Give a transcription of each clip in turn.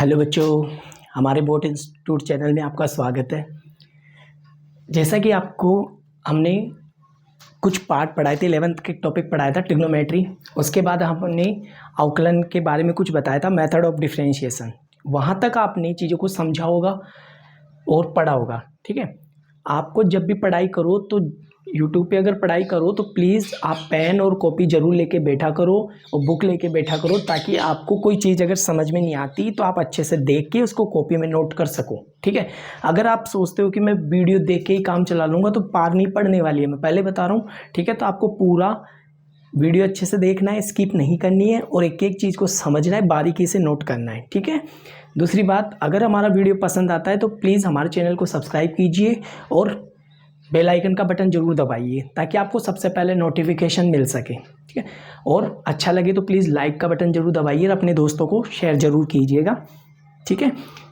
Hello बच्चों, हमारे boat institute channel में आपका स्वागत है। जैसा कि आपको हमने कुछ पार्ट पढ़ाए थे, 11th के टॉपिक पढ़ाया था ट्रिग्नोमेट्री। उसके बाद हमने अवकलन के बारे में कुछ बताया था, मेथड ऑफ डिफरेंशिएशन। वहाँ तक आपने चीज़ों को समझा होगा और पढ़ा होगा। ठीक है, आपको जब भी पढ़ाई करो तो यूट्यूब पे अगर पढ़ाई करो तो प्लीज़ आप पेन और कॉपी ज़रूर लेके बैठा करो और बुक लेके बैठा करो, ताकि आपको कोई चीज़ अगर समझ में नहीं आती तो आप अच्छे से देख के उसको कॉपी में नोट कर सको। ठीक है, अगर आप सोचते हो कि मैं वीडियो देख के ही काम चला लूँगा तो पार नहीं पड़ने वाली है, मैं पहले बता रहा हूँ। ठीक है, तो आपको पूरा वीडियो अच्छे से देखना है, स्किप नहीं करनी है और एक एक चीज़ को समझना है, बारीकी से नोट करना है। ठीक है, दूसरी बात, अगर हमारा वीडियो पसंद आता है तो प्लीज़ हमारे चैनल को सब्सक्राइब कीजिए और बेल आइकन का बटन जरूर दबाइए, ताकि आपको सबसे पहले नोटिफिकेशन मिल सके। ठीक है, और अच्छा लगे तो प्लीज़ लाइक का बटन जरूर दबाइए और अपने दोस्तों को शेयर जरूर कीजिएगा। ठीक है,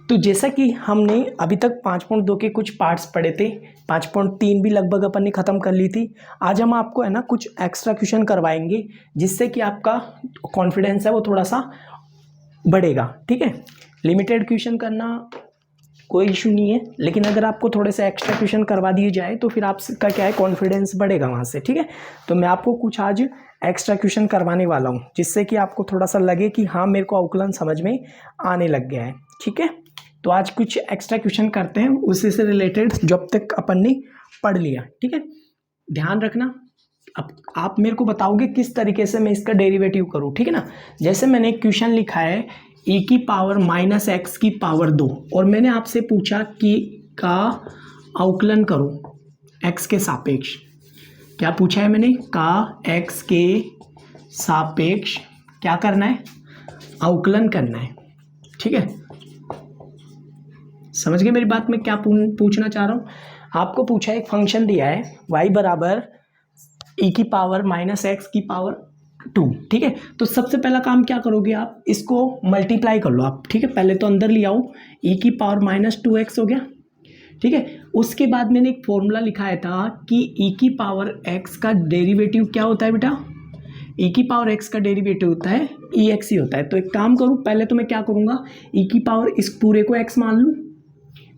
तो जैसा कि हमने अभी तक 5.2 के कुछ पार्ट्स पढ़े थे, 5.3 भी लगभग अपन ने ख़त्म कर ली थी। आज हम आपको है ना कुछ एक्स्ट्रा क्वेश्चन करवाएंगे, जिससे कि आपका कॉन्फिडेंस है वो थोड़ा सा बढ़ेगा। ठीक है, लिमिटेड क्वेश्चन करना कोई इशू नहीं है, लेकिन अगर आपको थोड़े से एक्स्ट्रा क्वेश्चन करवा दिए जाए तो फिर आपका क्या है, कॉन्फिडेंस बढ़ेगा वहाँ से। ठीक है, तो मैं आपको कुछ आज एक्स्ट्रा क्वेश्चन करवाने वाला हूँ, जिससे कि आपको थोड़ा सा लगे कि हाँ मेरे को अवकलन समझ में आने लग गया है। ठीक है, तो आज कुछ एक्स्ट्रा क्वेश्चन करते हैं उसी से रिलेटेड जो अब तक अपन ने पढ़ लिया। ठीक है, ध्यान रखना। अब आप मेरे को बताओगे किस तरीके से मैं इसका डेरिवेटिव करूँ। ठीक है ना, जैसे मैंने एक क्वेश्चन लिखा है e की पावर माइनस एक्स की पावर 2, और मैंने आपसे पूछा कि का अवकलन करो x के सापेक्ष। क्या पूछा है मैंने? का x के सापेक्ष क्या करना है? अवकलन करना है। ठीक है, समझ गए मेरी बात में क्या पूछना चाह रहा हूँ? आपको पूछा है, एक फंक्शन दिया है y बराबर e की पावर माइनस एक्स की पावर 2। ठीक है, तो सबसे पहला काम क्या करोगे आप, इसको मल्टीप्लाई कर लो आप। ठीक है, पहले तो अंदर ले आओ, e की पावर माइनस 2x हो गया। ठीक है, उसके बाद मैंने एक फॉर्मूला लिखाया था कि e की पावर x का डेरिवेटिव क्या होता है बेटा? e की पावर x का डेरिवेटिव होता है ex ही होता है। तो एक काम करूं, पहले तो मैं क्या करूंगा, e की पावर इस पूरे को x मान लूं,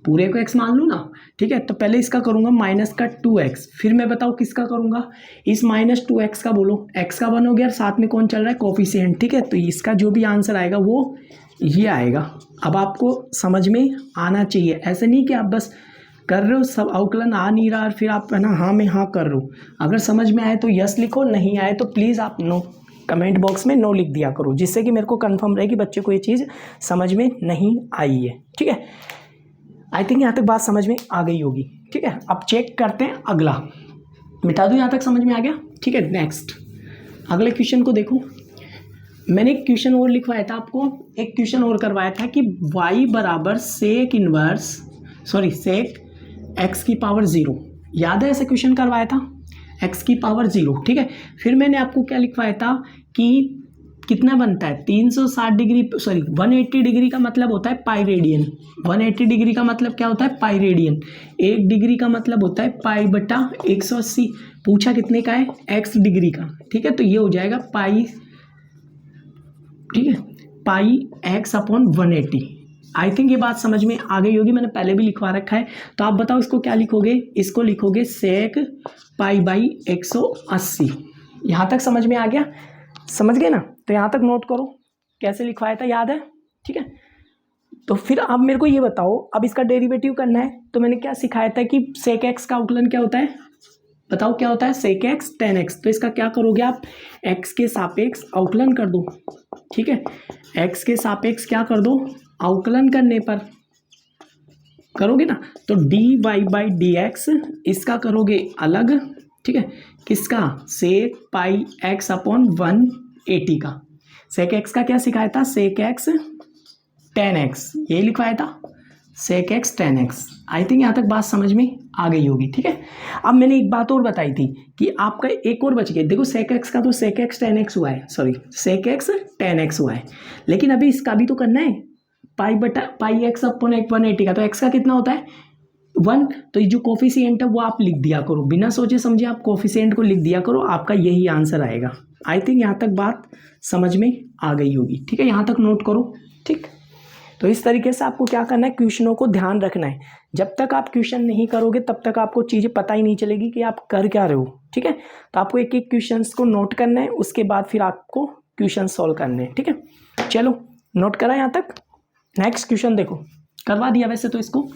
पूरे को x मान लूँ ना। ठीक है, तो पहले इसका करूँगा माइनस का 2x, फिर मैं बताऊँ किसका करूँगा, इस माइनस 2x का। बोलो x का 1 हो गया, साथ में कौन चल रहा है, कोफिशिएंट। ठीक है, तो इसका जो भी आंसर आएगा वो ये आएगा। अब आपको समझ में आना चाहिए, ऐसे नहीं कि आप बस कर रहे हो, सब अवकलन आ नहीं रहा और फिर आप है ना हाँ में हाँ कर रहे हो। अगर समझ में आए तो यस लिखो, नहीं आए तो प्लीज़ आप नो कमेंट बॉक्स में नो लिख दिया करो, जिससे कि मेरे को कंफर्म रहे कि बच्चे को ये चीज़ समझ में नहीं आई है। ठीक है, आई थिंक यहाँ तक बात समझ में आ गई होगी। ठीक है, अब चेक करते हैं अगला। मिटा दूँ, यहाँ तक समझ में आ गया? ठीक है, नेक्स्ट अगले क्वेश्चन को देखो। मैंने एक क्वेश्चन और लिखवाया था आपको, एक क्वेश्चन और करवाया था कि y बराबर सेक x की पावर 0। याद है, ऐसा क्वेश्चन करवाया था, x की पावर 0। ठीक है, फिर मैंने आपको क्या लिखवाया था कि कितना बनता है 360 डिग्री, 180 डिग्री का मतलब होता है पाई रेडियन। 180 डिग्री का मतलब क्या होता है, पाई रेडियन। 1 डिग्री का मतलब होता है पाई बटा 180। पूछा कितने का है, x डिग्री का। ठीक है, तो ये हो जाएगा पाई, ठीक है, पाई x अपॉन 180। आई थिंक ये बात समझ में आ गई होगी, मैंने पहले भी लिखवा रखा है। तो आप बताओ इसको क्या लिखोगे, इसको लिखोगे सेक पाई बाई 180। यहाँ तक समझ में आ गया? समझ गए ना? तो यहाँ तक नोट करो कैसे लिखवाया था, याद है? ठीक है, तो फिर अब मेरे को ये बताओ, अब इसका डेरिवेटिव करना है। तो मैंने क्या सिखाया था कि सेक एक्स का अवकलन क्या होता है, बताओ क्या होता है, सेक एक्स टेन एक्स। तो इसका क्या करोगे आप, एक्स के सापेक्ष अवकलन कर दो। ठीक है, एक्स के सापेक्ष क्या कर दो, अवकलन करने पर करोगे ना, तो d y by d x, इसका करोगे अलग। ठीक है, किसका, सेक पाई एक्स अपॉन 180 का। सेक एक्स का क्या सिखाया था, सेक एक्स टेन एक्स, ये लिखवाया था, sec x tan x. I think यहाँ तक बात समझ में आ गई होगी। ठीक है, अब मैंने एक बात और बताई थी कि आपका एक और बच गया। देखो सेक एक्स का तो सेक एक्स टेन एक्स हुआ है, सेक एक्स टेन एक्स हुआ है, लेकिन अभी इसका भी तो करना है, पाई बटा पाई एक्स अपॉन 180 का। तो एक्स का कितना होता है, 1। तो ये जो कोफिशिएंट है वो आप लिख दिया करो, बिना सोचे समझे आप कोफिशिएंट को लिख दिया करो, आपका यही आंसर आएगा। आई थिंक यहाँ तक बात समझ में आ गई होगी। ठीक है, यहाँ तक नोट करो। ठीक, तो इस तरीके से आपको क्या करना है, क्वेश्चनों को ध्यान रखना है। जब तक आप क्वेश्चन नहीं करोगे तब तक आपको चीज़ें पता ही नहीं चलेगी कि आप कर क्या रहे हो, ठीक है। तो आपको एक एक क्वेश्चन को नोट करना है, उसके बाद फिर आपको क्वेश्चन सॉल्व करने हैं, ठीक है। चलो नोट करा यहाँ तक। नेक्स्ट क्वेश्चन देखो, करवा दिया वैसे तो इसको,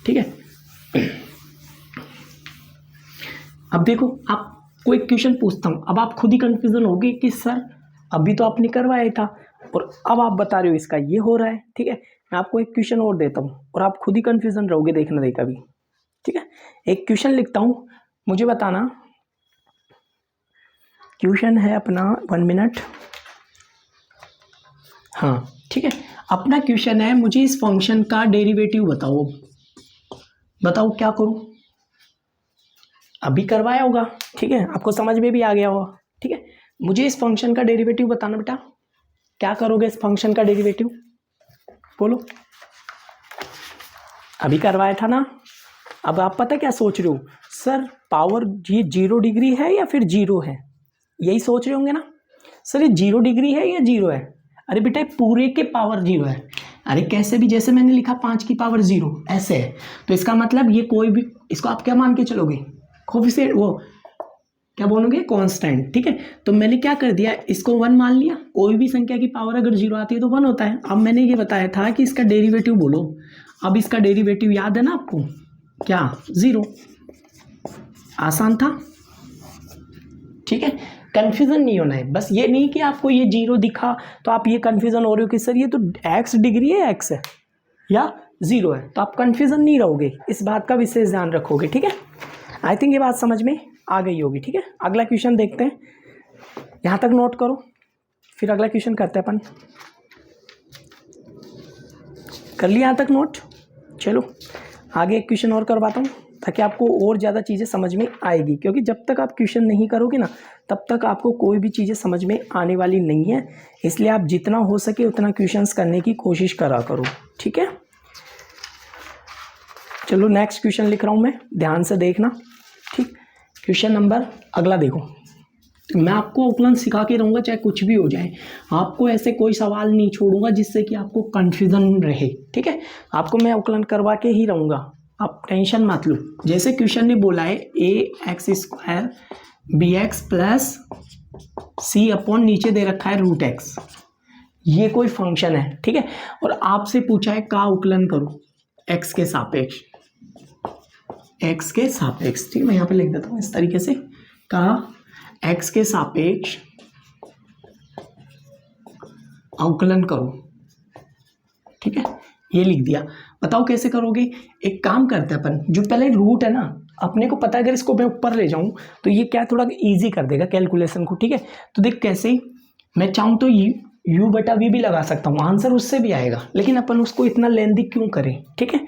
ठीक है। अब देखो आपको एक क्वेश्चन पूछता हूँ, अब आप खुद ही कंफ्यूजन होगी कि सर अभी तो आपने करवाया था और अब आप बता रहे हो इसका ये हो रहा है, ठीक है। मैं आपको एक क्वेश्चन और देता हूँ और आप खुद ही कंफ्यूजन रहोगे, देखना देखा भी, ठीक है। एक क्वेश्चन लिखता हूँ, मुझे बताना। क्वेश्चन है अपना 1 मिनट, हाँ ठीक है। अपना क्वेश्चन है, मुझे इस फंक्शन का डेरिवेटिव बताओ। बताओ क्या करूँ, अभी करवाया होगा, ठीक है, आपको समझ में भी आ गया होगा, ठीक है। मुझे इस फंक्शन का डेरिवेटिव बताना बेटा, क्या करोगे इस फंक्शन का डेरिवेटिव, बोलो। अभी करवाया था ना। अब आप पता क्या सोच रहे हो, सर पावर ये 0 डिग्री है या फिर 0 है, यही सोच रहे होंगे ना। सर ये 0 डिग्री है या 0 है। अरे बेटा पूरे के पावर 0 है। अरे कैसे भी, जैसे मैंने लिखा 5 की पावर 0 ऐसे है, तो इसका मतलब ये कोई भी, इसको आप क्या मान के चलोगे, कोफिशिएंट, वो क्या बोलोगे, कांस्टेंट, ठीक है। तो मैंने क्या कर दिया, इसको 1 मान लिया। कोई भी संख्या की पावर अगर 0 आती है तो 1 होता है। अब मैंने ये बताया था कि इसका डेरिवेटिव बोलो। अब इसका डेरिवेटिव याद है ना आपको, क्या, 0। आसान था, ठीक है। कंफ्यूजन नहीं होना है, बस ये नहीं कि आपको ये 0 दिखा तो आप ये कंफ्यूजन हो रहे हो कि सर ये तो x डिग्री है, x है या 0 है, तो आप कंफ्यूजन नहीं रहोगे, इस बात का विशेष ध्यान रखोगे, ठीक है। आई थिंक ये बात समझ में आ गई होगी, ठीक है। अगला क्वेश्चन देखते हैं, यहाँ तक नोट करो, फिर अगला क्वेश्चन करते हैं अपन। कर लिया यहाँ तक नोट, चलो आगे एक क्वेश्चन और करवाता हूँ ताकि आपको और ज़्यादा चीज़ें समझ में आएगी, क्योंकि जब तक आप क्वेश्चन नहीं करोगे ना तब तक आपको कोई भी चीज़ें समझ में आने वाली नहीं है। इसलिए आप जितना हो सके उतना क्वेश्चंस करने की कोशिश करा करो, ठीक है। चलो नेक्स्ट क्वेश्चन लिख रहा हूँ मैं, ध्यान से देखना, ठीक। क्वेश्चन नंबर अगला देखो, मैं आपको अवकलन सिखा के रहूँगा चाहे कुछ भी हो जाए, आपको ऐसे कोई सवाल नहीं छोड़ूंगा जिससे कि आपको कन्फ्यूज़न रहे, ठीक है। आपको मैं अवकलन करवा के ही रहूँगा, आप टेंशन मत लो। जैसे क्वेश्चन ने बोला है ax² bx plus c upon नीचे दे रखा है √x, ये कोई फंक्शन है, ठीक है। और आपसे पूछा है का अवकलन करो x के सापेक्ष, x के सापेक्ष, ठीक है। मैं यहाँ पे लिख देता हूँ इस तरीके से, का x के सापेक्ष अवकलन करो, ठीक है, ये लिख दिया। बताओ कैसे करोगे। एक काम करते हैं अपन, जो पहले रूट है ना, अपने को पता है अगर इसको मैं ऊपर ले जाऊं तो ये क्या थोड़ा इजी कर देगा कैलकुलेशन को, ठीक है। तो देख कैसे, मैं चाहूँ तो u/v भी लगा सकता हूँ, आंसर उससे भी आएगा, लेकिन अपन उसको इतना लेंदी क्यों करें, ठीक है।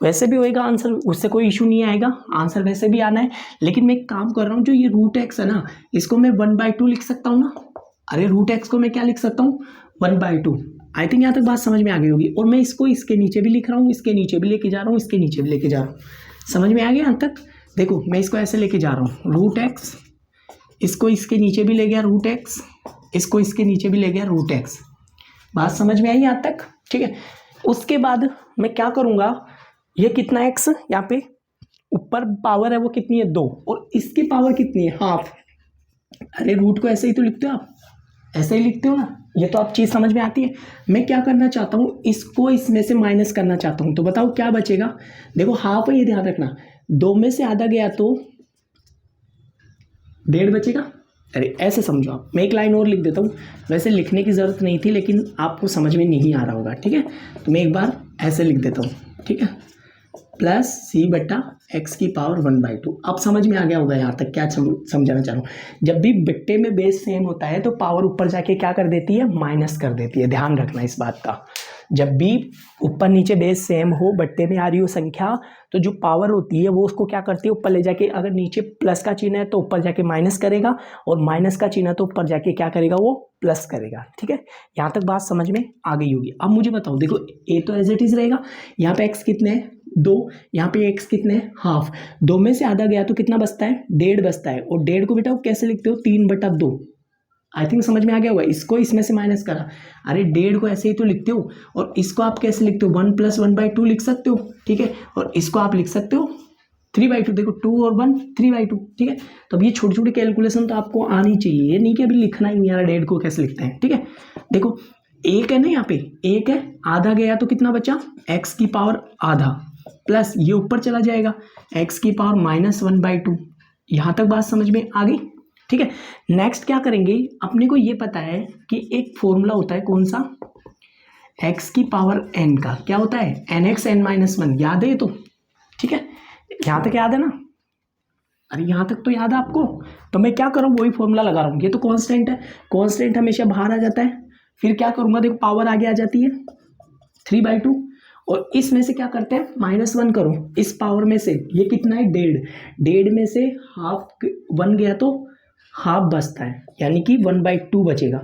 वैसे भी होएगा आंसर, उससे कोई इशू नहीं आएगा, आंसर वैसे भी आना है। लेकिन मैं एक काम कर रहा हूँ, जो ये √x है ना, इसको मैं 1/2 लिख सकता हूँ ना। अरे √x को मैं क्या लिख सकता हूँ, 1/2। आई थिंक यहाँ तक बात समझ में आ गई होगी। और मैं इसको इसके नीचे भी लिख रहा हूँ, इसके नीचे भी लेके जा रहा हूँ, इसके नीचे भी लेके जा रहा हूँ। समझ में आ गया यहाँ तक। देखो मैं इसको ऐसे लेके जा रहा हूँ, √x, इसको इसके नीचे भी ले गया √x, इसको इसके नीचे भी ले गया √x। बात समझ में आई यहाँ तक, ठीक है। उसके बाद मैं क्या करूँगा, ये कितना x, यहाँ पे ऊपर पावर है वो कितनी है 2, और इसकी पावर कितनी है, हाफ। अरे रूट को ऐसे ही तो लिखते हो आप, ऐसे ही लिखते हो ना, ये तो आप चीज़ समझ में आती है। मैं क्या करना चाहता हूँ, इसको इसमें से माइनस करना चाहता हूँ, तो बताओ क्या बचेगा। देखो हाफ है, ये ध्यान रखना, 2 में से आधा गया तो 1.5 बचेगा। अरे ऐसे समझो आप, मैं एक लाइन और लिख देता हूँ, वैसे लिखने की ज़रूरत नहीं थी लेकिन आपको समझ में नहीं आ रहा होगा, ठीक है। तो मैं एक बार ऐसे लिख देता हूँ, ठीक है, प्लस c/x की पावर 1/2। अब समझ में आ गया होगा यहाँ तक क्या समझाना चाह रहा हूँ। जब भी बट्टे में बेस सेम होता है तो पावर ऊपर जाके क्या कर देती है, माइनस कर देती है, ध्यान रखना इस बात का। जब भी ऊपर नीचे बेस सेम हो, बट्टे में आ रही हो संख्या, तो जो पावर होती है वो उसको क्या करती है, ऊपर ले जाके, अगर नीचे प्लस का चिन्ह है तो ऊपर जाके माइनस करेगा, और माइनस का चिन्ह है तो ऊपर जाके क्या करेगा, वो प्लस करेगा, ठीक है। यहाँ तक बात समझ में आ गई होगी। अब मुझे बताओ, देखो ए तो एज इट इज रहेगा, यहाँ पे x कितने हैं 2, यहाँ पे x कितने हैं हाफ, 2 में से आधा गया तो कितना बचता है 1.5 बचता है। और 1.5 को बेटा कैसे लिखते हो, 3/2। आई थिंक समझ में आ गया होगा। इसको इसमें से माइनस करा, अरे 1.5 को ऐसे ही तो लिखते हो, और इसको आप कैसे लिखते हो 1 + 1/2 लिख सकते हो, ठीक है। और इसको आप लिख सकते हो 3/2, देखो 2 और 1 3/2, ठीक है। तो अब ये छोटी छोटी कैलकुलेशन तो आपको आनी चाहिए, ये नहीं कि अभी लिखना ही नहीं यार 1.5 को कैसे लिखते हैं, ठीक है। देखो एक है ना, यहाँ पे एक है, आधा गया तो कितना बचा, x की पावर आधा, प्लस ये ऊपर चला जाएगा x की पावर -1/2। यहाँ तक बात समझ में आ गई, ठीक है। नेक्स्ट क्या करेंगे, अपने को ये पता है कि एक फॉर्मूला होता है कौन सा, x की पावर n का क्या होता है, nx n-1, याद है ये तो, ठीक है। यहाँ तक याद है ना, अरे यहाँ तक तो याद है आपको। तो मैं क्या करूँ, वही फॉर्मूला लगा रहा हूँ, ये तो कांस्टेंट है, कांस्टेंट हमेशा बाहर आ जाता है। फिर क्या करूँगा, देखो पावर आगे आ जाती है 3/2, और इसमें से क्या करते हैं -1 करो, इस पावर में से ये कितना है 1.5 में से हाफ 1 गया तो हाफ बचता है, यानी कि 1/2 बचेगा,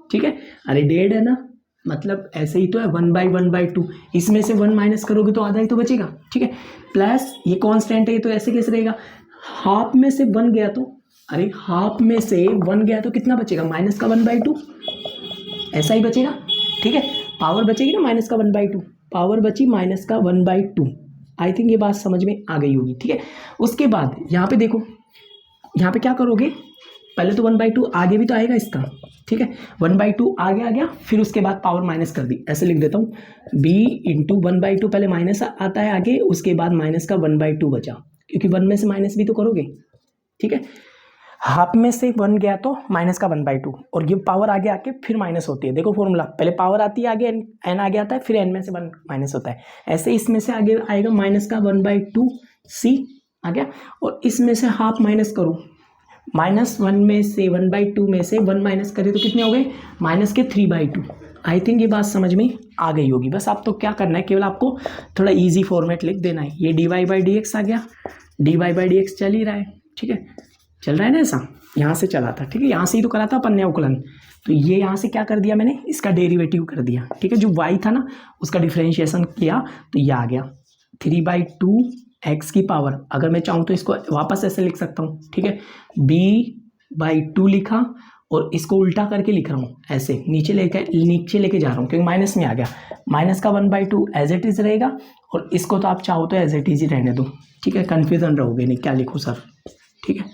ठीक है। अरे 1.5 है ना, मतलब ऐसे ही तो है 1/1/2, इसमें से 1 माइनस करोगे तो आधा ही तो बचेगा, ठीक है। प्लस ये कांस्टेंट है तो ऐसे कैसे रहेगा, हाफ में से 1 गया तो, अरे हाफ में से 1 गया तो कितना बचेगा, -1/2, ऐसा ही बचेगा, ठीक है। पावर बचेगी ना -1/2, पावर बची -1/2। आई थिंक ये बात समझ में आ गई होगी, ठीक है। उसके बाद यहाँ पे देखो, यहाँ पे क्या करोगे, पहले तो 1/2 आगे भी तो आएगा इसका, ठीक है। 1/2 आगे आ गया, फिर उसके बाद पावर माइनस कर दी, ऐसे लिख देता हूँ b × 1/2, पहले माइनस आता है आगे, उसके बाद -1/2 बचा, क्योंकि 1 में से माइनस भी तो करोगे, ठीक है। हाफ में से 1 गया तो -1/2, और ये पावर आगे आके फिर माइनस होती है, देखो फॉर्मूला, पहले पावर आती है आगे, n आगे आता है, फिर n में से 1 माइनस होता है, ऐसे इसमें से आगे आएगा -1/2 c आ गया, और इसमें से हाफ माइनस करो, -1 में से 1/2 में से 1 माइनस करें तो कितने हो गए, -3/2। आई थिंक ये बात समझ में आ गई होगी। बस आप तो क्या करना है, केवल आपको थोड़ा इजी फॉर्मेट लिख देना है, ये dy/dx आ गया, dy/dx चल ही रहा है, ठीक है, चल रहा है ना, ऐसा यहाँ से चला था, ठीक है, यहाँ से ही तो करा था अपन ने अवकलन, तो ये यहाँ से क्या कर दिया मैंने, इसका डेरिवेटिव कर दिया, ठीक है। जो y था ना उसका डिफ्रेंशिएशन किया तो ये आ गया 3/2 x की पावर, अगर मैं चाहूँ तो इसको वापस ऐसे लिख सकता हूँ, ठीक है, b/2 लिखा, और इसको उल्टा करके लिख रहा हूँ, ऐसे नीचे लेके जा रहा हूँ, क्योंकि माइनस में आ गया, -1/2 एज इट इज रहेगा, और इसको तो आप चाहो तो एज इट इज ही रहने दो, ठीक है, कन्फ्यूजन रहोगे नहीं क्या लिखूँ सर, ठीक है,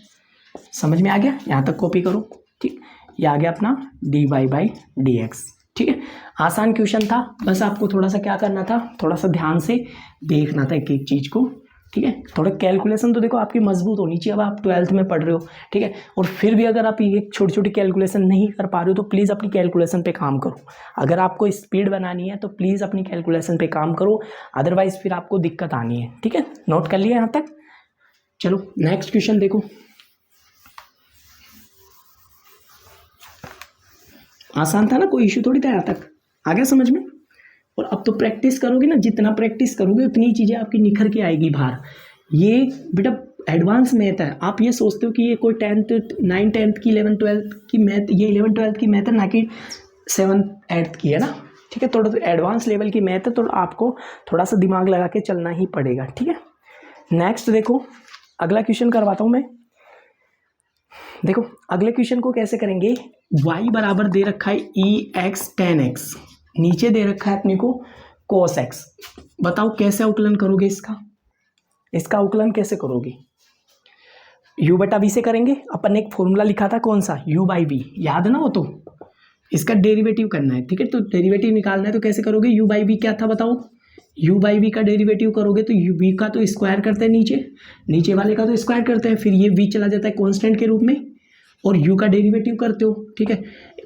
समझ में आ गया, यहाँ तक कॉपी करो, ठीक। ये आ गया अपना dy/dx, ठीक है। आसान क्वेश्चन था, बस आपको थोड़ा सा क्या करना था, थोड़ा सा ध्यान से देखना था एक एक चीज़ को, ठीक है। थोड़ा कैलकुलेशन तो देखो आपकी मजबूत होनी चाहिए, अब आप 12th में पढ़ रहे हो, ठीक है। और फिर भी अगर आप ये छोटी छोटी कैलकुलेशन नहीं कर पा रहे हो तो प्लीज़ अपनी कैलकुलेशन पे काम करो। अगर आपको स्पीड बनानी है तो प्लीज़ अपनी कैलकुलेशन पे काम करो, अदरवाइज फिर आपको दिक्कत आनी है, ठीक है। नोट कर लिया यहाँ तक, चलो नेक्स्ट क्वेश्चन देखो। आसान था ना, कोई इशू थोड़ी था, यहाँ तक आ गया समझ में। और अब तो प्रैक्टिस करोगे ना, जितना प्रैक्टिस करोगे उतनी चीज़ें आपकी निखर के आएगी बाहर। ये बेटा एडवांस मैथ है, आप ये सोचते हो कि ये कोई 10th 9th 10th की 11th 12th की मैथ, ये 11th 12th की मैथ है, ना कि 7th 8th की है ना, ठीक है। थोड़ा तो एडवांस लेवल की मैथ है, तो आपको थोड़ा सा दिमाग लगा के चलना ही पड़ेगा, ठीक है। नेक्स्ट देखो, अगला क्वेश्चन करवाता हूँ मैं। देखो अगले क्वेश्चन को कैसे करेंगे, y बराबर दे रखा है ex tan x, नीचे दे रखा है अपने को cos x। बताओ कैसे अवकलन करोगे इसका अवकलन कैसे करोगे, u/v से करेंगे। अपन ने एक फॉर्मूला लिखा था कौन सा, u/v, याद है ना वो, तो इसका डेरिवेटिव करना है, ठीक है। तो डेरिवेटिव निकालना है तो कैसे करोगे, u/v क्या था बताओ, u/v का डेरिवेटिव करोगे तो v का तो स्क्वायर करते हैं, नीचे वाले का तो स्क्वायर करते हैं, फिर ये v चला जाता है कांस्टेंट के रूप में, और u का डेरिवेटिव करते हो, ठीक है,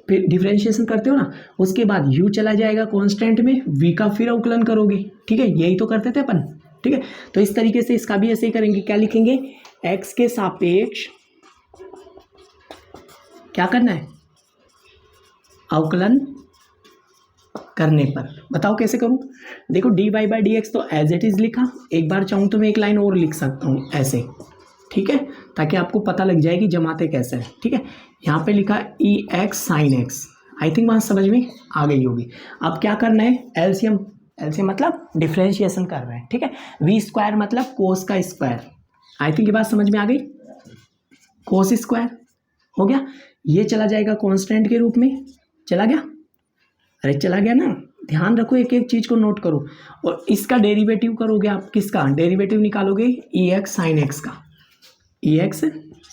फिर डिफरेंशिएशन करते हो ना, उसके बाद u चला जाएगा कांस्टेंट में, v का फिर अवकलन करोगे, ठीक है, यही तो करते थे अपन, ठीक है। तो इस तरीके से इसका भी ऐसे ही करेंगे, क्या लिखेंगे, x के सापेक्ष क्या करना है, अवकलन करने पर। बताओ कैसे करूं, देखो dy/dx तो एज इट इज लिखा, एक बार चाहूँ तो मैं एक लाइन और लिख सकता हूँ ऐसे, ठीक है, ताकि आपको पता लग जाए कि जमाते कैसे हैं, ठीक है। यहाँ पे लिखा ex sin x, I think वहाँ समझ में आ गई होगी। अब क्या करना है, एलसीएम मतलब डिफ्रेंशिएशन कर रहे हैं, ठीक है। v² मतलब कोस का स्क्वायर, आई थिंक ये बात समझ में आ गई, कोस स्क्वायर हो गया, ये चला जाएगा कांस्टेंट के रूप में, चला गया, अरे चला गया ना, ध्यान रखो, एक एक चीज़ को नोट करो। और इसका डेरिवेटिव करोगे आप, किसका डेरिवेटिव निकालोगे, ई एक्स साइन एक्स का, ई एक्स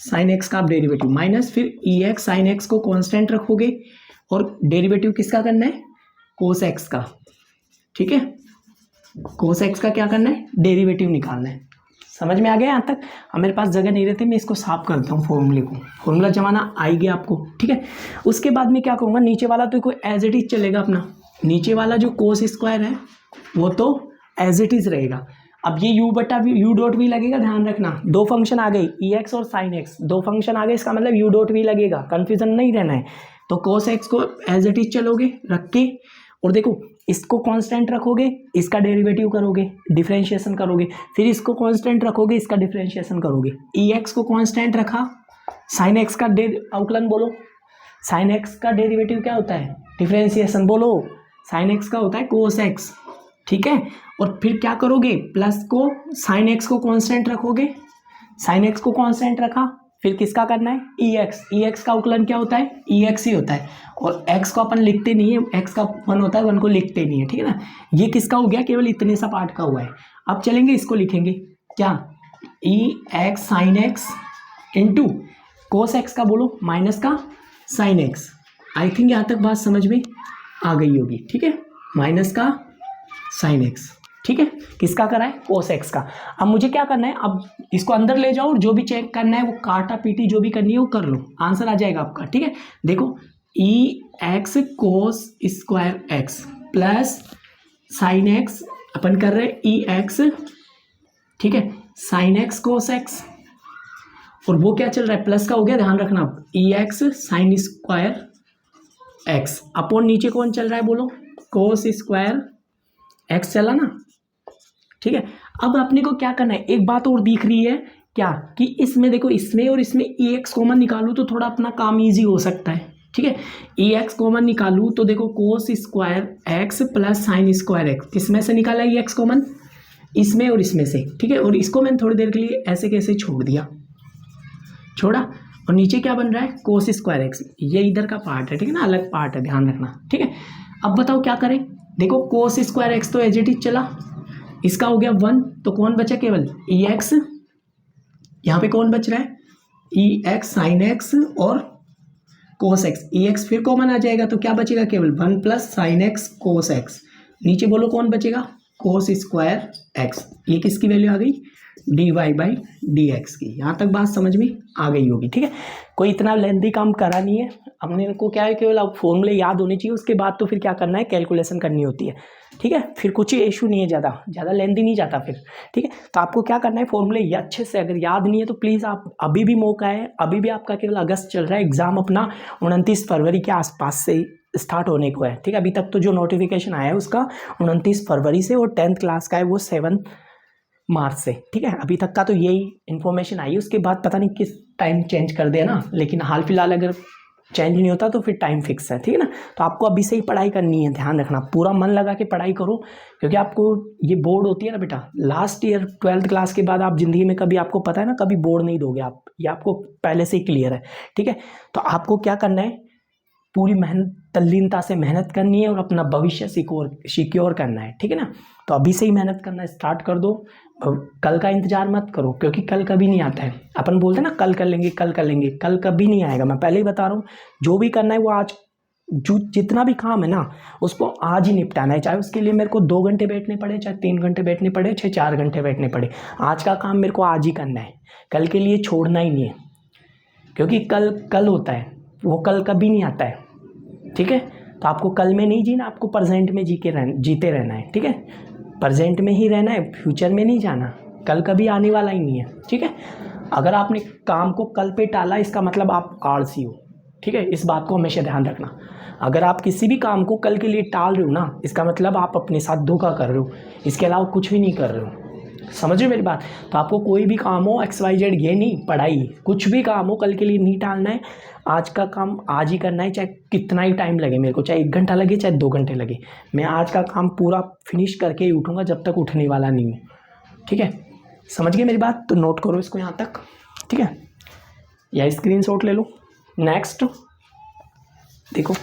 साइन एक्स का आप डेरिवेटिव माइनस फिर ई एक्स साइन एक्स को कांस्टेंट रखोगे और डेरिवेटिव किसका करना है, कोस एक्स का, ठीक है, कोस एक्स का क्या करना है, डेरिवेटिव निकालना है। समझ में आ गया यहाँ तक। अब मेरे पास जगह नहीं रहती, मैं इसको साफ करता हूँ फॉर्मूले को, फॉर्मूला जमाना आएगी आपको, ठीक है। उसके बाद में क्या करूँगा, नीचे वाला तो कोई एज इट इज चलेगा अपना, नीचे वाला जो कोस स्क्वायर है वो तो एज इट इज रहेगा। अब ये u बटा यू डॉट भी लगेगा, ध्यान रखना, दो फंक्शन आ गए ई एक्स और साइन एक्स, दो फंक्शन आ गए, इसका मतलब यू डॉट भी लगेगा, कन्फ्यूजन नहीं रहना है। तो कोस एक्स को एज इट इज चलोगे रख के, और देखो इसको कांस्टेंट रखोगे, इसका डेरिवेटिव करोगे, डिफरेंशिएशन करोगे, फिर इसको कांस्टेंट रखोगे, इसका डिफरेंशिएशन करोगे। ई एक्स को कांस्टेंट रखा, साइन एक्स का अवकलन बोलो, साइन एक्स का डेरिवेटिव क्या होता है, डिफरेंशिएशन बोलो, साइन एक्स का होता है कोस एक्स, ठीक है। और फिर क्या करोगे, प्लस को साइन एक्स को कांस्टेंट रखोगे, साइन एक्स को कांस्टेंट रखा, फिर किसका करना है, ई एक्स का अवकलन क्या होता है, ई एक्स ही होता है, और एक्स को अपन लिखते नहीं है, एक्स का 1 होता है, 1 को लिखते नहीं है, ठीक है ना। ये किसका हो गया, केवल इतने सा पार्ट का हुआ है। अब चलेंगे इसको लिखेंगे क्या, e x sine x into cos x का बोलो माइनस का साइन एक्स। आई थिंक यहाँ तक बात समझ में आ गई होगी, ठीक है, माइनस का साइन एक्स, ठीक है, किसका करा है, कोस एक्स का। अब मुझे क्या करना है, अब इसको अंदर ले जाओ और जो भी चेक करना है वो काटा पीटी जो भी करनी है वो कर लो, आंसर आ जाएगा आपका, ठीक है। देखो e x cos square x plus sine x, अपन कर रहे हैं ई एक्स, ठीक है, साइन एक्स कोस एक्स, और वो क्या चल रहा है, प्लस का हो गया, ध्यान रखना, e x sine square x upon नीचे कौन चल रहा है बोलो, कोस स्क्वायर एक्स चला ना, ठीक है। अब अपने को क्या करना है, एक बात और दिख रही है क्या, कि इसमें देखो, इसमें और इसमें ई एक्स कॉमन निकालूँ तो थोड़ा अपना काम इजी हो सकता है, ठीक है। ई एक्स कॉमन निकालूँ तो देखो कोस square x plus sign square x, किसमें से निकाला ई एक्स कॉमन, इसमें और इसमें से, ठीक है। और इसको मैंने थोड़ी देर के लिए ऐसे कैसे छोड़ दिया, छोड़ा, और नीचे क्या बन रहा है, कोस स्क्वायर एक्स, ये इधर का पार्ट है, ठीक है ना, अलग पार्ट है, ध्यान रखना, ठीक है। अब बताओ क्या करें, देखो कोस स्क्वायर एक्स तो एज इट इज चला, इसका हो गया 1, तो कौन बचा केवल ई एक्स, यहाँ पे कौन बच रहा है, ई एक्स साइन एक्स और कोस एक्स, ई एक्स फिर कॉमन आ जाएगा तो क्या बचेगा, केवल 1 plus sine x cos x, नीचे बोलो कौन बचेगा, कोस स्क्वायर एक्स, ये किसकी वैल्यू आ गई, d y by d x की। यहाँ तक बात समझ में आ गई होगी, ठीक है। कोई इतना लेंथी काम करा नहीं है हमने को, क्या है केवल अब फॉर्मूले याद होने चाहिए, उसके बाद तो फिर क्या करना है, कैलकुलेशन करनी होती है, ठीक है। फिर कुछ इशू नहीं है, ज़्यादा लेंथी नहीं जाता फिर, ठीक है। तो आपको क्या करना है, फॉर्मूले ये अच्छे से अगर याद नहीं है तो प्लीज़ आप, अभी भी मौका है, अभी भी आपका केवल अगस्त चल रहा है, एग्ज़ाम अपना 29 फरवरी के आसपास से स्टार्ट होने को है, ठीक है। अभी तक तो जो नोटिफिकेशन आया है उसका 29 फरवरी से, और 10th क्लास का है वो 7 मार्च से, ठीक है। अभी तक का तो यही इन्फॉर्मेशन आई है, उसके बाद पता नहीं किस टाइम चेंज कर दिया ना, लेकिन हाल फिलहाल अगर चेंज नहीं होता तो फिर टाइम फिक्स है, ठीक है ना। तो आपको अभी से ही पढ़ाई करनी है, ध्यान रखना, पूरा मन लगा के पढ़ाई करो, क्योंकि आपको ये बोर्ड होती है ना बेटा, लास्ट ईयर 12th क्लास के बाद आप ज़िंदगी में कभी, आपको पता है ना, कभी बोर्ड नहीं दोगे आप, ये आपको पहले से ही क्लियर है, ठीक है। तो आपको क्या करना है, पूरी मेहनत, तल्लीनता से मेहनत करनी है और अपना भविष्य सिक्योर करना है, ठीक है ना। तो अभी से ही मेहनत करना स्टार्ट कर दो, कल का इंतजार मत करो, क्योंकि कल कभी नहीं आता है। अपन बोलते हैं ना कल कर लेंगे, कल कर लेंगे, कल कभी नहीं आएगा, मैं पहले ही बता रहा हूँ। जो भी करना है वो आज, जो जितना भी काम है ना उसको आज ही निपटाना है, चाहे उसके लिए मेरे को 2 घंटे बैठने पड़े, चाहे 3 घंटे बैठने पड़े, चाहे 4 घंटे बैठने पड़े, आज का काम मेरे को आज ही करना है, कल के लिए छोड़ना ही नहीं है, क्योंकि कल होता है, वो कल कभी नहीं आता है, ठीक है। तो आपको कल में नहीं जीना, आपको प्रेजेंट में जीते रहना है, ठीक है। प्रेजेंट में ही रहना है, फ्यूचर में नहीं जाना, कल कभी आने वाला ही नहीं है, ठीक है। अगर आपने काम को कल पे टाला, इसका मतलब आप आलसी हो, ठीक है। इस बात को हमेशा ध्यान रखना। अगर आप किसी भी काम को कल के लिए टाल रहे हो ना, इसका मतलब आप अपने साथ धोखा कर रहे हो, इसके अलावा कुछ भी नहीं कर रहे हो, समझ रहे मेरी बात। तो आपको कोई भी काम हो, XYZ, ये नहीं, पढ़ाई, कुछ भी काम हो कल के लिए नहीं टालना है, आज का काम आज ही करना है, चाहे कितना ही टाइम लगे मेरे को, चाहे 1 घंटा लगे, चाहे 2 घंटे लगे, मैं आज का काम पूरा फिनिश करके ही उठूँगा, जब तक उठने वाला नहीं हूँ, ठीक है। समझ गए मेरी बात, तो नोट करो इसको यहाँ तक, ठीक है, या स्क्रीनशॉट ले लो। नेक्स्ट देखो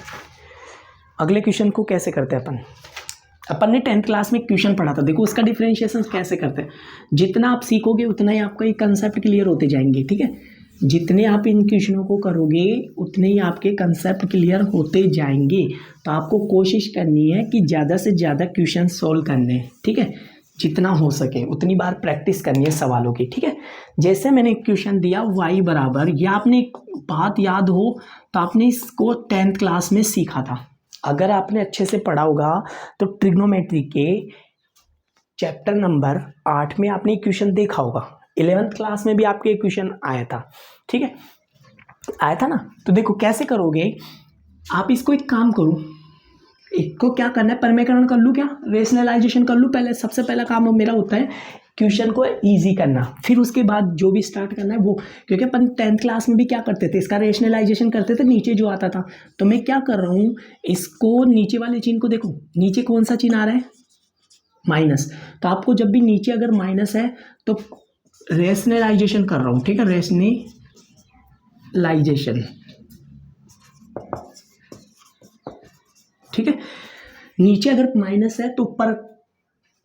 अगले क्वेश्चन को कैसे करते हैं अपन ने 10th क्लास में क्वेश्चन पढ़ा था। देखो उसका डिफरेंशिएशन कैसे करते हैं। जितना आप सीखोगे उतना ही आपका ये कंसेप्ट क्लियर होते जाएंगे, ठीक है। जितने आप इन क्वेश्चनों को करोगे उतने ही आपके कंसेप्ट क्लियर होते जाएंगे। तो आपको कोशिश करनी है कि ज़्यादा से ज़्यादा क्वेश्चन सॉल्व करने हैं, ठीक है। जितना हो सके उतनी बार प्रैक्टिस करनी है सवालों की, ठीक है। जैसे मैंने क्वेश्चन दिया y बराबर, या आपने एक बात याद हो तो आपने इसको 10th क्लास में सीखा था। अगर आपने अच्छे से पढ़ा होगा तो ट्रिग्नोमेट्री के चैप्टर नंबर 8 में आपने क्वेश्चन देखा होगा। 11th क्लास में भी आपके क्वेश्चन आया था, ठीक है, आया था ना। तो देखो कैसे करोगे आप इसको, एक काम करो, इसको क्या करना है, परमीकरण कर लूँ क्या, रेशनलाइजेशन कर लूँ। पहले सबसे पहला काम मेरा होता है क्वेश्चन को इजी करना, फिर उसके बाद जो भी स्टार्ट करना है वो, क्योंकि अपन 10th क्लास में भी क्या करते थे, इसका रेशनलाइजेशन करते थे, नीचे जो आता था। तो मैं क्या कर रहा हूँ, इसको नीचे वाले चिन्ह को देखो, नीचे कौन सा चिन्ह आ रहा है, माइनस। तो आपको जब भी नीचे अगर माइनस है तो रेशनलाइजेशन कर रहा हूँ, ठीक है, रेशनलाइजेशन, ठीक है। नीचे अगर माइनस है तो ऊपर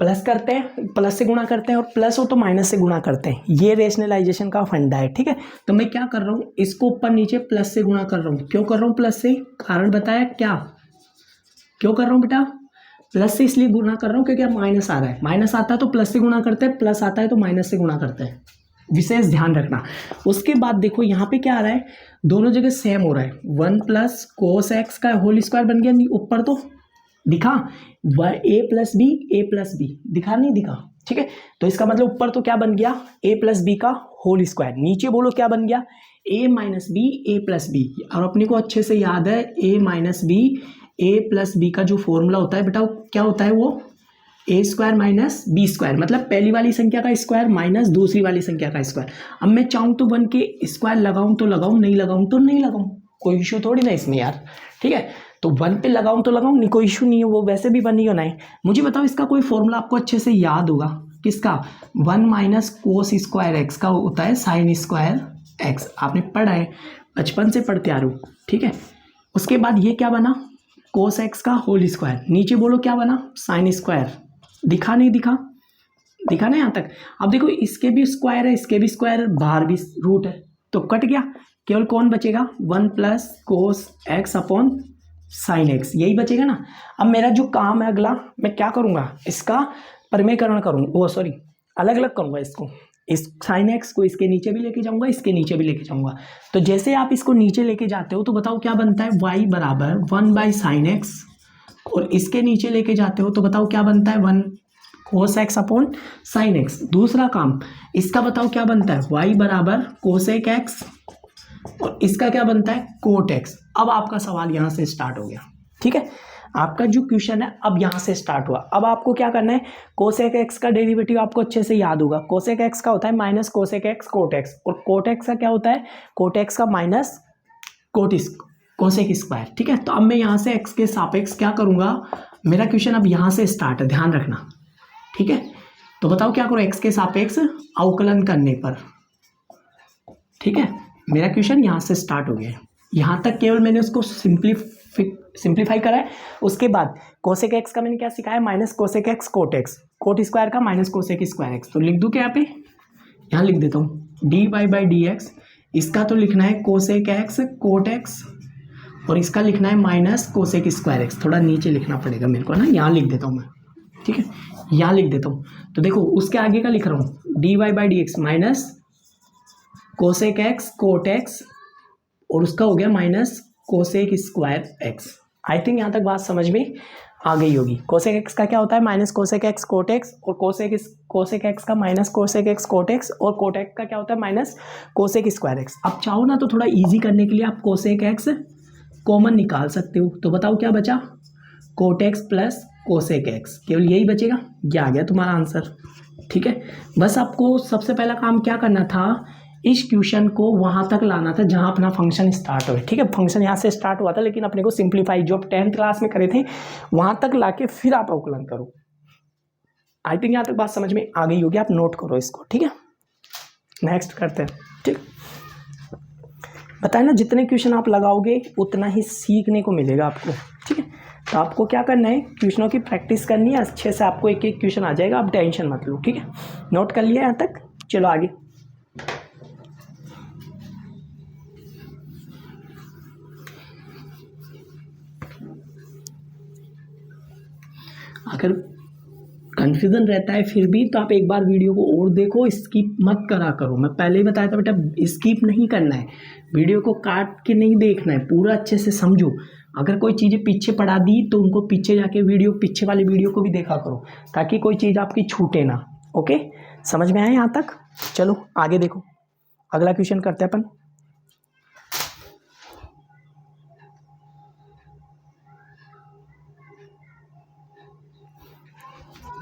प्लस करते हैं, प्लस से गुणा करते हैं, और प्लस हो तो माइनस से गुणा करते हैं। ये रेशनलाइजेशन का फंडा है, ठीक है। तो मैं क्या कर रहा हूँ, इसको ऊपर नीचे प्लस से गुणा कर रहा हूँ। क्यों कर रहा हूँ प्लस से, कारण बताया क्या, क्यों कर रहा हूँ बेटा, प्लस से इसलिए गुणा कर रहा हूँ क्योंकि माइनस आ रहा है। माइनस आता है तो प्लस से गुणा करते हैं, प्लस आता है तो माइनस से गुणा करते हैं, विशेष ध्यान रखना। उसके बाद देखो यहाँ पे क्या आ रहा है, दोनों जगह सेम हो रहा है। 1 प्लस कोस एक्स का होल स्क्वायर बन गया, ऊपर तो दिखा a plus b, a plus b दिखा, नहीं दिखा, ठीक है। तो इसका मतलब ऊपर तो क्या बन गया, a प्लस बी का होल स्क्वायर, नीचे बोलो क्या बन गया, a minus b, a plus b. और अपने को अच्छे से याद है a minus b, a plus b का जो फॉर्मूला होता है बेटा, क्या होता है वो, ए स्क्वायर माइनस बी स्क्वायर, मतलब पहली वाली संख्या का स्क्वायर माइनस दूसरी वाली संख्या का स्क्वायर। अब मैं चाहूँ तो 1 के स्क्वायर लगाऊं तो लगाऊं, नहीं लगाऊं तो नहीं लगाऊं, कोई इशू थोड़ी ना इसमें यार, ठीक है। तो 1 पे लगाऊं तो लगाऊं, नहीं कोई इशू नहीं है, वो वैसे भी 1 ही होना है। मुझे बताओ इसका कोई फॉर्मूला आपको अच्छे से याद होगा, किसका, 1 माइनस कोस स्क्वायर एक्स का होता है साइन स्क्वायर एक्स, आपने पढ़ा है, बचपन से पढ़ते आ रहे हो, ठीक है। उसके बाद ये क्या बना, कोस एक्स का होल स्क्वायर, नीचे बोलो क्या बना, साइन स्क्वायर, दिखा नहीं दिखा, दिखा ना यहाँ तक। अब देखो इसके भी स्क्वायर है, इसके भी स्क्वायर, बाहर भी रूट है, तो कट गया, केवल कौन बचेगा, 1 plus cos x upon sine x, यही बचेगा ना। अब मेरा जो काम है अगला, मैं क्या करूँगा, इसका परमीकरण करूँगा, वो सॉरी अलग अलग करूँगा इसको, इस साइन एक्स को इसके नीचे भी लेके जाऊँगा, इसके नीचे भी लेके जाऊँगा। तो जैसे आप इसको नीचे लेके जाते हो तो बताओ क्या बनता है, y बराबर 1 बाई साइन एक्स, और इसके नीचे लेके जाते हो तो बताओ क्या बनता है, 1 cos x upon sine x. दूसरा काम इसका बताओ क्या बनता है, y बराबर कोसेक एक्स, और इसका क्या बनता है, कोट एक्स। अब आपका सवाल यहाँ से स्टार्ट हो गया, ठीक है। आपका जो क्वेश्चन है अब यहाँ से स्टार्ट हुआ। अब आपको क्या करना है, कोसेक एक्स का डेरिवेटिव आपको अच्छे से याद होगा। कोसेक एक्स का होता है minus cosec x cot x, और कोट एक्स का क्या होता है, कोट एक्स का माइनस कोसेक स्क्वायर, ठीक है। तो अब मैं यहाँ से एक्स के सापेक्ष क्या करूँगा, मेरा क्वेश्चन अब यहाँ से स्टार्ट है, ध्यान रखना, ठीक है। तो बताओ क्या करो, एक्स के सापेक्ष अवकलन करने पर, ठीक है। मेरा क्वेश्चन यहाँ से स्टार्ट हो गया है, यहाँ तक केवल मैंने उसको सिंप्लीफाई करा है। उसके बाद कोसेक एक्स का मैंने क्या सिखाया, minus cosec x cot x, cot square का माइनस कोसेक स्क्वायर एक्स। तो लिख दूँ क्या यहाँ पे, यहाँ लिख देता हूँ d y by d x. इसका तो लिखना है कोसेक एक्स कोट एक्स, और इसका लिखना है माइनस कोसेक स्क्वायर एक्स। थोड़ा नीचे लिखना पड़ेगा मेरे को ना, यहाँ लिख देता हूँ मैं, ठीक है, यहाँ लिख देता हूँ। तो देखो उसके आगे का लिख रहा हूँ d y by d x minus cosec x cot x, और उसका हो गया minus cosec square x. I think यहाँ तक बात समझ में आ गई होगी। कोसेक एक्स का क्या होता है, minus cosec x cot x, और कोसेक एक्स का minus cosec x cot x, और कोट एक्स का क्या होता है, माइनस कोसेक स्क्वायर एक्स। अब चाहो ना तो थोड़ा इजी करने के लिए आप कोसेक एक्स कॉमन निकाल सकते हो। तो बताओ क्या बचा, cot x plus cosec x, केवल यही बचेगा, ये आ गया तुम्हारा आंसर, ठीक है। बस आपको सबसे पहला काम क्या करना था, इस क्वेश्चन को वहाँ तक लाना था जहाँ अपना फंक्शन स्टार्ट हो, ठीक है। फंक्शन यहाँ से स्टार्ट हुआ था, लेकिन अपने को सिंप्लीफाई जो 10th क्लास में करे थे वहाँ तक लाके फिर आप अवकलन करो। आई थिंक यहाँ तक बात समझ में आ गई होगी, आप नोट करो इसको, ठीक है। नेक्स्ट करते हैं, ठीक। बताया ना, जितने क्वेश्चन आप लगाओगे उतना ही सीखने को मिलेगा आपको, ठीक है। तो आपको क्या करना है, क्वेश्चनों की प्रैक्टिस करनी है अच्छे से, आपको एक एक क्वेश्चन आ जाएगा, आप टेंशन मत लो, ठीक है। नोट कर लिया यहाँ तक, चलो आगे। अगर कन्फ्यूजन रहता है फिर भी तो आप एक बार वीडियो को और देखो, स्किप मत करा करो। मैं पहले ही बताया था बेटा, स्किप नहीं करना है, वीडियो को काट के नहीं देखना है, पूरा अच्छे से समझो। अगर कोई चीज़ें पीछे पढ़ा दी तो उनको पीछे जाके पीछे वाली वीडियो को भी देखा करो, ताकि कोई चीज़ आपकी छूटे ना। ओके, समझ में आया यहाँ तक? चलो आगे देखो, अगला क्वेश्चन करते हैं अपन।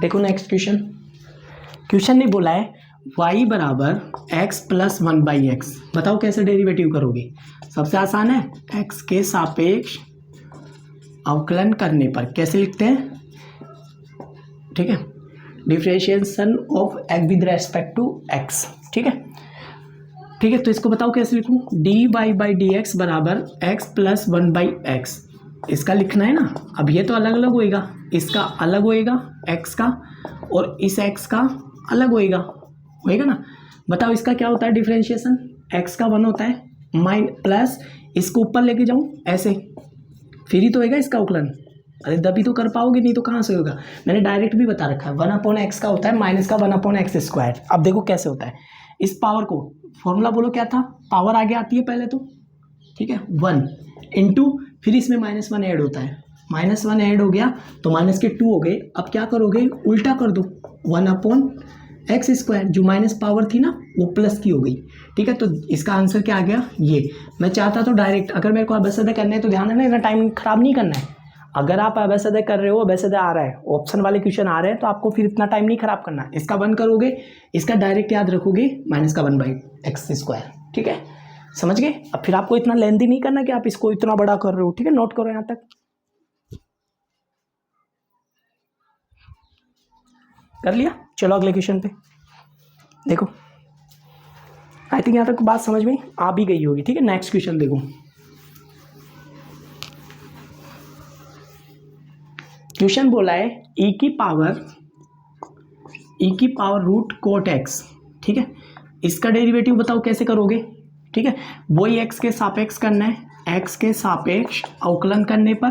देखो नेक्स्ट क्वेश्चन ने बोला है y बराबर x प्लस 1/x। बताओ कैसे डेरिवेटिव करोगे? सबसे आसान है, x के सापेक्ष अवकलन करने पर कैसे लिखते हैं, ठीक है, differentiation of x with respect to x, ठीक है। ठीक है, तो इसको बताओ कैसे लिखूं, dy/dx बराबर x प्लस 1/x। इसका लिखना है ना। अब ये तो अलग अलग होएगा, इसका अलग होएगा x का, और इस x का अलग होएगा ना। बताओ इसका क्या होता है डिफरेंशिएशन, x का 1 होता है प्लस इसको ऊपर लेके जाऊं ऐसे, फिर ही तो होएगा इसका अवकलन। अरे तभी तो कर पाओगे, नहीं तो कहाँ से होगा। मैंने डायरेक्ट भी बता रखा है, 1/x का होता है माइनस का 1/x²। अब देखो कैसे होता है, इस पावर को, फॉर्मूला बोलो क्या था, पावर आगे आती है पहले तो, ठीक है, 1 इंटू, फिर इसमें -1 ऐड होता है, -1 ऐड हो गया तो माइनस के 2 हो गए। अब क्या करोगे, उल्टा कर दो, 1/x², जो माइनस पावर थी ना वो प्लस की हो गई, ठीक है। तो इसका आंसर क्या आ गया, ये। मैं चाहता तो डायरेक्ट, अगर मेरे को अभ्यासोदय करना है तो ध्यान रखना, इतना टाइम खराब नहीं करना है। अगर आप अभ्यासोदय कर रहे हो, अभ्यासोदय आ रहा है, ऑप्शन वाले क्वेश्चन आ रहे हैं, तो आपको फिर इतना टाइम नहीं खराब करना। इसका 1 करोगे, इसका डायरेक्ट याद रखोगे -1/x², ठीक है, समझ गए। अब फिर आपको इतना लेंथी नहीं करना कि आप इसको इतना बड़ा कर रहे हो, ठीक है। नोट करो यहाँ तक, कर लिया। चलो अगले क्वेश्चन पे देखो, आई थिंक यहाँ तक बात समझ में आ भी गई होगी, ठीक है। नेक्स्ट क्वेश्चन देखो, क्वेश्चन बोला है e की पावर रूट कोट x, ठीक है। इसका डेरिवेटिव बताओ कैसे करोगे, ठीक है। वही x के सापेक्ष करना है, x के सापेक्ष अवकलन करने पर,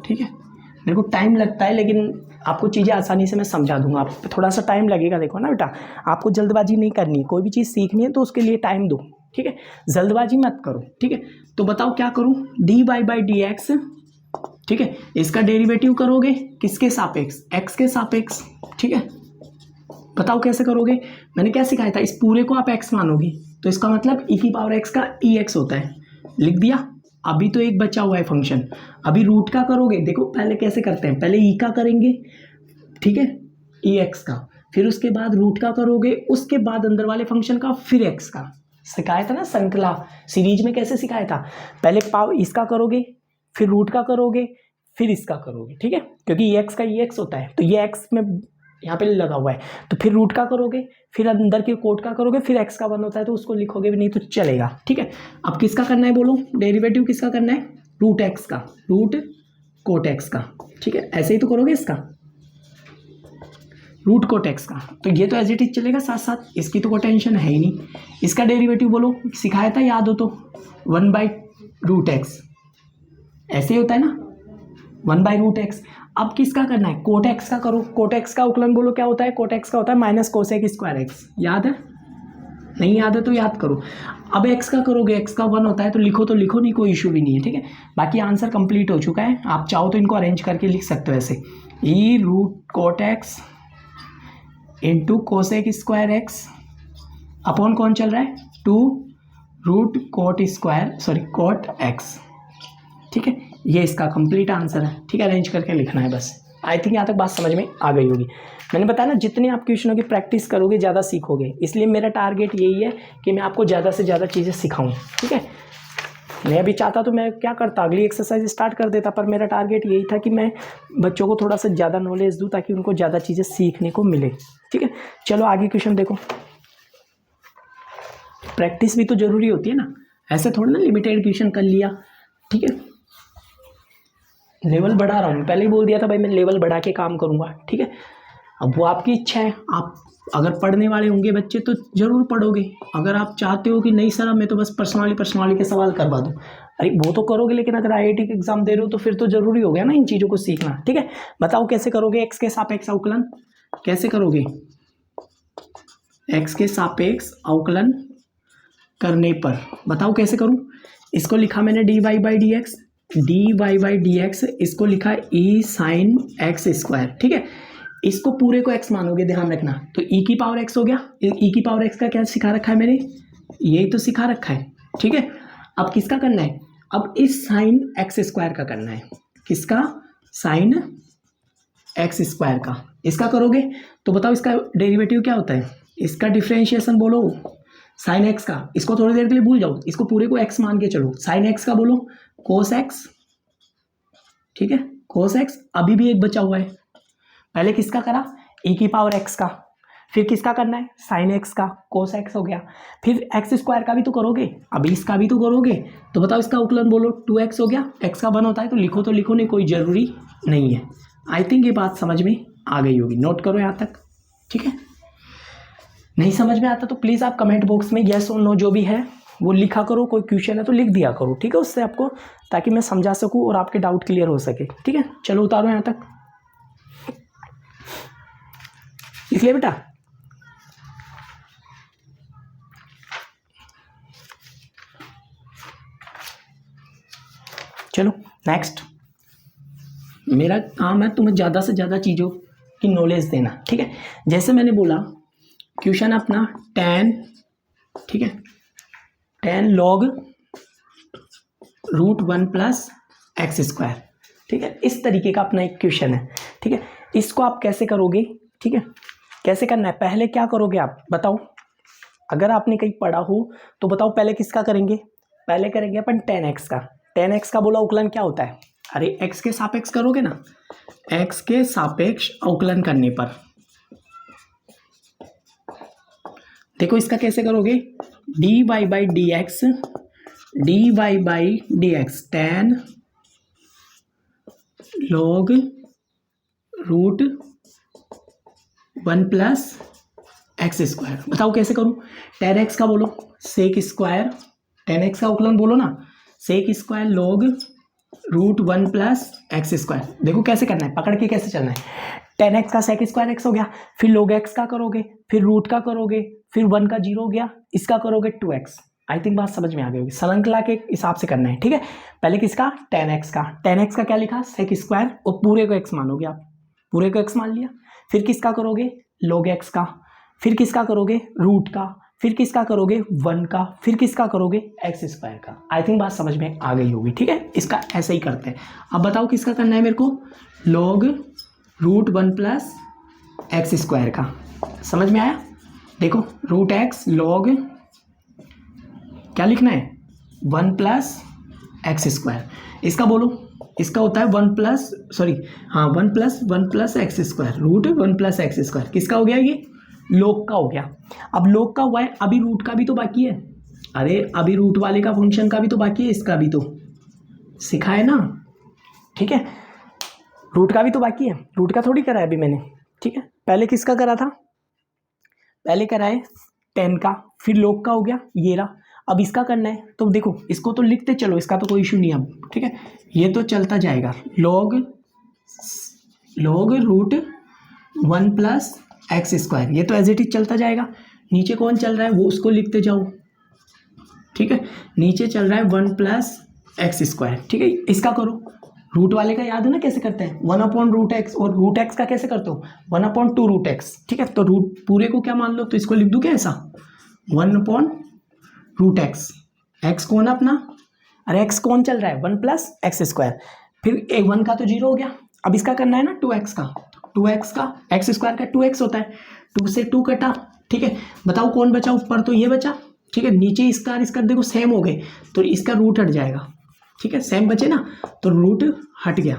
ठीक है। मेरे को टाइम लगता है, लेकिन आपको चीज़ें आसानी से मैं समझा दूंगा। आप थोड़ा सा टाइम लगेगा, देखो ना बेटा, आपको जल्दबाजी नहीं करनी, कोई भी चीज़ सीखनी है तो उसके लिए टाइम दो, ठीक है, जल्दबाजी मत करो, ठीक है। तो बताओ क्या करूँ, dy/dx, ठीक है, इसका डेरिवेटिव करोगे किसके सापेक्ष, x के सापेक्ष, ठीक है। बताओ कैसे करोगे, मैंने क्या सिखाया था, इस पूरे को आप x मानोगे तो इसका मतलब e की पावर x का ex होता है, लिख दिया। अभी तो एक बचा हुआ है फंक्शन, अभी रूट का करोगे, देखो पहले कैसे करते हैं, पहले e का करेंगे, ठीक है, ex का, फिर उसके बाद रूट का करोगे, उसके बाद अंदर वाले फंक्शन का, फिर x का। सिखाया था ना श्रृंखला सीरीज में, कैसे सिखाया था, पहले पावर इसका करोगे, फिर रूट का करोगे, फिर इसका करोगे, ठीक है, क्योंकि ex का ex होता है, तो ये x में यहाँ पे लगा हुआ है, तो फिर रूट का करोगे, फिर अंदर के कोट का करोगे, फिर x का 1 होता है तो उसको लिखोगे भी नहीं तो चलेगा, ठीक है। अब किसका करना है बोलो, डेरिवेटिव किसका करना है, रूट x का, रूट कोट x का, ठीक है। ऐसे ही तो करोगे इसका, रूट कोट x का, तो ये तो एज इट इज चलेगा साथ साथ, इसकी तो कोई टेंशन है ही नहीं। इसका डेरिवेटिव बोलो, सिखाया था याद हो तो, 1/√x, ऐसे ही होता है ना, 1/√x। अब किसका करना है, कोट x का करो, कोट x का अवकलन बोलो क्या होता है, कोट x का होता है -cos²x, याद है, नहीं याद है तो याद करो। अब x का करोगे, x का 1 होता है तो लिखो नहीं, कोई इशू भी नहीं है, ठीक है। बाकी आंसर कंप्लीट हो चुका है, आप चाहो तो इनको अरेंज करके लिख सकते हो ऐसे, e√cot x into cos²x upon कौन चल रहा है, 2√cot x, ठीक है। ये इसका कंप्लीट आंसर है, ठीक है, अरेंज करके लिखना है बस। आई थिंक यहाँ तक बात समझ में आ गई होगी। मैंने बताया ना, जितनी आप क्वेश्चनों की प्रैक्टिस करोगे ज़्यादा सीखोगे, इसलिए मेरा टारगेट यही है कि मैं आपको ज़्यादा से ज़्यादा चीज़ें सिखाऊं, ठीक है। मैं अभी चाहता तो मैं क्या करता, अगली एक्सरसाइज स्टार्ट कर देता, पर मेरा टारगेट यही था कि मैं बच्चों को थोड़ा सा ज़्यादा नॉलेज दूँ ताकि उनको ज़्यादा चीज़ें सीखने को मिले, ठीक है। चलो आगे क्वेश्चन देखो, प्रैक्टिस भी तो जरूरी होती है ना, ऐसे थोड़ा ना लिमिटेड क्वेश्चन कर लिया, ठीक है। लेवल बढ़ा रहा हूँ, पहले ही बोल दिया था भाई मैं लेवल बढ़ा के काम करूँगा, ठीक है। अब वो आपकी इच्छा है, आप अगर पढ़ने वाले होंगे बच्चे तो ज़रूर पढ़ोगे, अगर आप चाहते हो कि नहीं सर अब मैं तो बस पर्सनली के सवाल करवा दूँ, अरे वो तो करोगे, लेकिन अगर IIT के एग्जाम दे रहे हो तो फिर तो ज़रूरी हो गया ना इन चीज़ों को सीखना, ठीक है। बताओ कैसे करोगे एक्स के सापेक्ष अवकलन, कैसे करोगे एक्स के सापेक्ष अवकलन करने पर, बताओ कैसे करूँ। इसको लिखा मैंने dy बाई डी एक्स, इसको लिखा e साइन एक्स स्क्वायर, ठीक है। इसको पूरे को x मानोगे, ध्यान रखना, तो e की पावर x हो गया। e की पावर x का क्या सिखा रखा है मैंने, यही तो सिखा रखा है, ठीक है। अब किसका करना है, अब इस साइन एक्स स्क्वायर का करना है, किसका, साइन एक्स स्क्वायर का। इसका करोगे तो बताओ इसका डेरिवेटिव क्या होता है, इसका डिफरेंशिएशन बोलो साइन एक्स का, इसको थोड़ी देर के लिए भूल जाओ, इसको पूरे को x मान के चलो। साइन एक्स का बोलो कोस एक्स, ठीक है, कोस एक्स। अभी भी एक बचा हुआ है, पहले किसका करा, e की पावर x का, फिर किसका करना है, साइन एक्स का, कोस एक्स हो गया, फिर एक्स स्क्वायर का भी तो करोगे, अभी इसका भी तो करोगे, तो बताओ इसका उकलन बोलो 2x हो गया, x का 1 होता है तो लिखो, तो लिखो, नहीं कोई ज़रूरी नहीं है। आई थिंक ये बात समझ में आ गई होगी, नोट करो यहाँ तक, ठीक है। नहीं समझ में आता तो प्लीज़ आप कमेंट बॉक्स में येस और नो जो भी है वो लिखा करो, कोई क्वेश्चन है तो लिख दिया करो, ठीक है, उससे आपको, ताकि मैं समझा सकूँ और आपके डाउट क्लियर हो सके, ठीक है। चलो उतारो यहाँ तक, इसलिए बेटा चलो नेक्स्ट, मेरा काम है तुम्हें ज़्यादा से ज़्यादा चीज़ों की नॉलेज देना, ठीक है। जैसे मैंने बोला क्वेश्चन अपना tan, ठीक है, tan log √1 plus x square, ठीक है, इस तरीके का अपना एक क्वेश्चन है, ठीक है। इसको आप कैसे करोगे, ठीक है, कैसे करना है, पहले क्या करोगे आप बताओ, अगर आपने कहीं पढ़ा हो तो बताओ पहले किसका करेंगे, पहले करेंगे अपन tan x का। tan x का बोला अवकलन क्या होता है, अरे x के सापेक्ष करोगे ना, x के सापेक्ष अवकलन करने पर देखो इसका कैसे करोगे, dy by d x tan log √1 plus x square. बताओ कैसे करूँ, tan x का बोलो सेक स्क्वायर, tan x का अवकलन बोलो ना, sec square log √1 plus x square. देखो कैसे करना है, पकड़ के कैसे चलना है, tan x का सेक स्क्वायर x हो गया, फिर log x का करोगे, फिर रूट का करोगे, फिर 1 का 0 हो गया, इसका करोगे 2x। आई थिंक बात समझ में आ गई होगी, श्रृंखला के हिसाब से करना है, ठीक है। पहले किसका, tan x का क्या लिखा, सेक स्क्वायर, और पूरे को x मानोगे आप, पूरे को x मान लिया, फिर किसका करोगे log x का, फिर किसका करोगे रूट का, फिर किसका करोगे 1 का, फिर किसका करोगे एक्स स्क्वायर का। आई थिंक बात समझ में आ गई होगी, ठीक है। इसका ऐसे ही करते हैं। अब बताओ किसका करना है मेरे को, log √1 प्लस एक्स स्क्वायर का। समझ में आया, देखो √x log क्या लिखना है 1 प्लस एक्स स्क्वायर, इसका बोलो, इसका होता है 1 plus x square, √1 plus x square, किसका हो गया ये, log का हो गया। अब log का हुआ है, अभी रूट का भी तो बाकी है, अरे अभी रूट वाले का फंक्शन का भी तो बाकी है, इसका भी तो सिखाए ना, ठीक है, रूट का भी तो बाकी है, रूट का थोड़ी करा है अभी मैंने, ठीक है। पहले किसका करा था, पहले करा है tan का, फिर log का हो गया ये रहा। अब इसका करना है तो देखो इसको तो लिखते चलो, इसका तो कोई इशू नहीं है अब, ठीक है, ये तो चलता जाएगा, log √1 प्लस एक्स स्क्वायर, ये तो एज इट इज चलता जाएगा। नीचे कौन चल रहा है वो उसको लिखते जाओ, ठीक है, नीचे चल रहा है 1 प्लस एक्स स्क्वायर, ठीक है। इसका करो, रूट वाले का याद है ना कैसे करते हैं, 1/√x, और √x का कैसे करते हो 1/2√x, ठीक है। तो रूट पूरे को क्या मान लो, तो इसको लिख दूँ क्या ऐसा 1/√x, x कौन है अपना, अरे x कौन चल रहा है 1 प्लस एक्स स्क्वायर, फिर 1 का तो 0 हो गया। अब इसका करना है ना 2x का, 2x का एक्स स्क्वायर का 2x होता है, 2 से 2 कटा, ठीक है। बताओ कौन बचा, ऊपर तो ये बचा, ठीक है, नीचे इसका इसका देखो सेम हो गए तो इसका रूट हट जाएगा, ठीक है, सेम बचे ना तो रूट हट गया,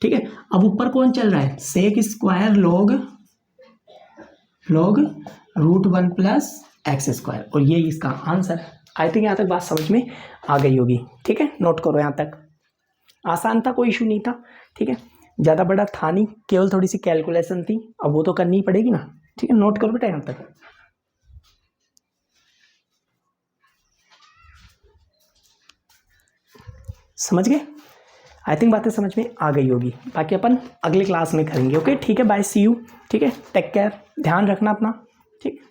ठीक है। अब ऊपर कौन चल रहा है, sec square log √1 plus x square, और ये इसका आंसर। आई थिंक यहाँ तक बात समझ में आ गई होगी। ठीक है, नोट करो यहाँ तक। आसान था, कोई इशू नहीं था। ठीक है, ज़्यादा बड़ा था नहीं, केवल थोड़ी सी कैलकुलेशन थी, अब वो तो करनी ही पड़ेगी ना। ठीक है, नोट करो बेटा यहाँ तक। समझ गए? आई थिंक बातें समझ में आ गई होगी। बाकी अपन अगले क्लास में करेंगे। ओके, ठीक है, बाय, सी यू। ठीक है, टेक केयर, ध्यान रखना अपना। ठीक।